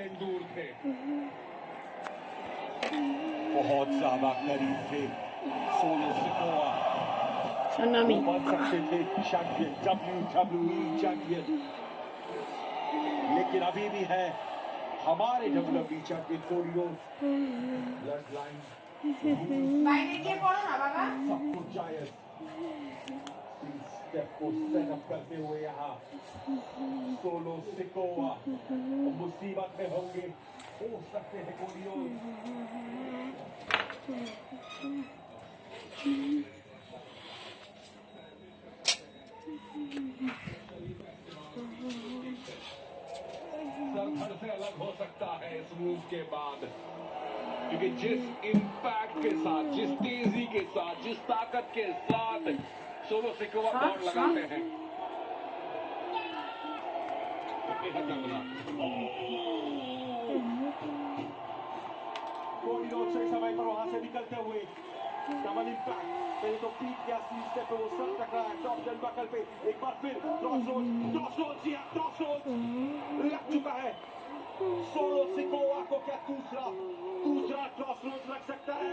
Second दूर थे, बहुत ज्यादा करीब थे। सोलो सिकोआ बन सकते थे चैंपियन, WWE चैंपियन, लेकिन अभी भी है हमारे WWE champion Cody Rhodes. Blood line सब कुछ जायज स्टेप को सेटअप करते हुए यहाँ सोलो सिकोआ मुसीबत में होंगे, हो सकते हैं कोडी रोड्स। घर से अलग हो सकता है इस मूव के बाद, क्योंकि जिस इम्पैक्ट के साथ, जिस तेजी के साथ, जिस ताकत के साथ सोलो सिकोआ दौड़ लगाते हैं, कोडी रोड्स सही समय पर वहां से निकलते हुए डबल इम्पैक्ट, पहले तो पीक गया स्लीव स्टेप पे, वो सर टकरा है टॉप टर्नबकल पे, एक बार फिर क्रॉसरोड्स लग चुका है। सोलो सिकोआ को क्या दूसरा क्रॉसरोड्स लग सकता है?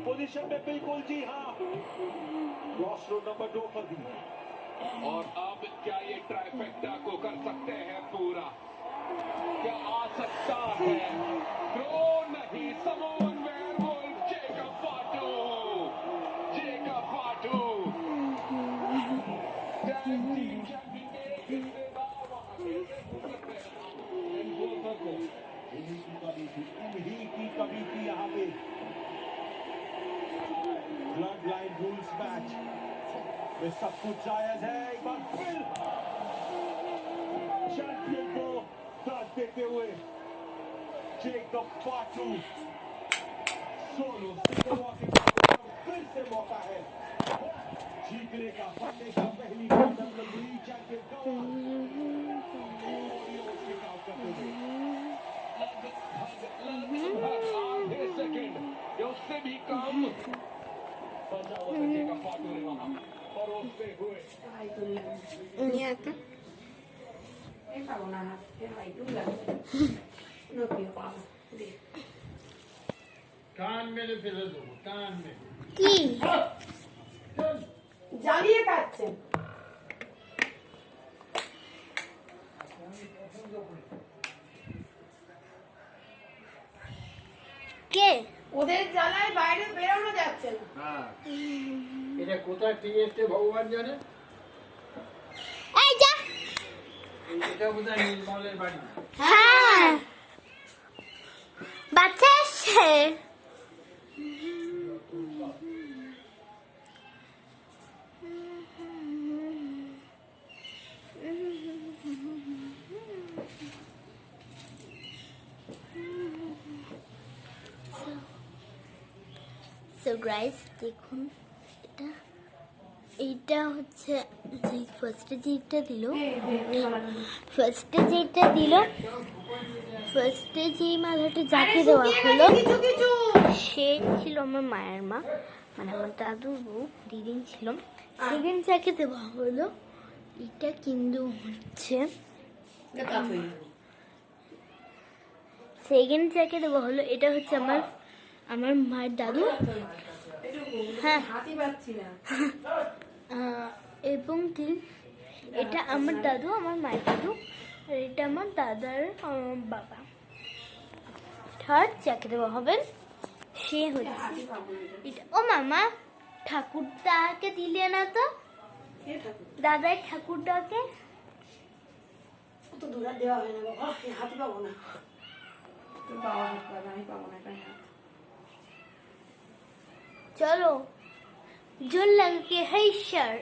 पोजीशन में बिल्कुल जी हाँ, क्रॉसरोड नंबर 2 पर भी। और अब क्या ये ट्राइफेक्टा को कर सकते हैं पूरा? क्या आ सकता है? ड्रो नहीं, समोन वेयरवुल्फ, जेकब फाटू कभी थी यहाँ पे ब्लड लाइन रूल्स मैच में सब कुछ जायज है। एक बार फिर चैंपियन को दाद देते हुए जेकब फाटू, सोलो सिकोआ के फिर से मौका है जीतने का, बनने का, पहली WWE चैंपियन का। आधे सेकंड या उससे भी कम बचा हुआ जेकब फाटू ने वहां परोसते हुए कान में ফেলে দেবো, কান में কি জ্বালিয়ে কাটছে। কে ওদের জ্বালায় বাইরে বেরোনো যাচ্ছে না। হ্যাঁ, এটা কোথায় থেকে এসছে ভগবান জানে। এই যা এটা বোধহয় নীলমলের বাড়ি। হ্যাঁ বাচ্চা এসছে। সো গাইস দেখুন, এইটা হচ্ছে যে ফার্স্টে যেটা দিল, ফার্স্টে যেই মালাটা যাকে দেওয়া হলো সে ছিল আমার মায়ের মা, মানে আমার দাদুর বউ, দিদিন ছিল। সেকেন্ড যাকে দেওয়া হলো এটা কিন্তু হচ্ছে সেকেন্ড যাকে দেওয়া হলো এটা হচ্ছে আমার মায়ের দাদু। হ্যাঁ এবং এটা আমার দাদু, আমার মায়ের দাদু, আর এটা আমার দাদার বাবা। থার্ড যাকে দেওয়া হবে সে হচ্ছে এটা। ও মামা, ঠাকুরদাকে দিলে না তো, দাদার ঠাকুরদাকে তো দূরে দেওয়া হয় না বাবা, হাতে পাবো না। তোর বাবা হাত পাবে, আমি পাবো না এটা হাত। চলো জোর লাগে হাই স্যার।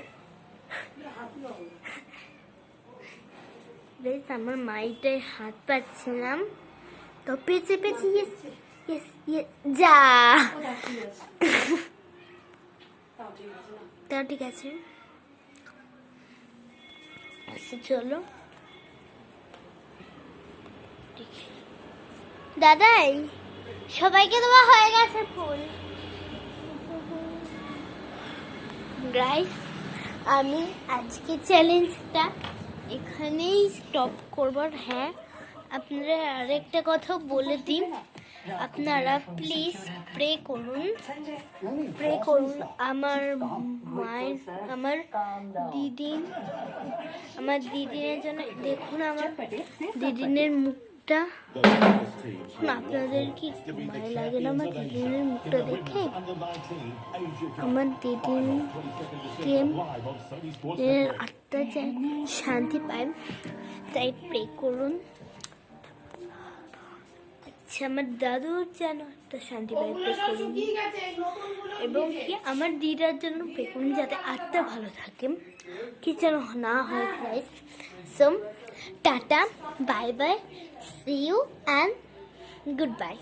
বেশ আমার মাইটায় হাত পাচ্ছিলাম তো পেঁচে পেঁচে যা তা ঠিক আছে। আচ্ছা চলো দাদাই, সবাইকে দেওয়া হয়ে গেছে ফুল। গাইস আমি আজকে চ্যালেঞ্জটা এখানেই স্টপ করবার। হ্যাঁ আপনারা আরেকটা কথা বলে দিন, আপনারা প্লিজ প্রে করুন, আমার মায়ের, আমার দিদিনের জন্য। দেখুন আমার দিদিনের মুখটা, আপনাদের কি ভয় লাগে না আমার দিদিনের মুখটা দেখে? আমার দিদিকে আত্মা চাই শান্তি পায়, তাই প্রে করুন। আচ্ছা, আমার দাদুর যেন একটা শান্তি পায়, প্রে করুন। এবং কি আমার দিদার জন্য প্রে করুন, যাতে আত্মা ভালো থাকে, কি যেন না হয় guys. So tata, bye bye, see you and good bye.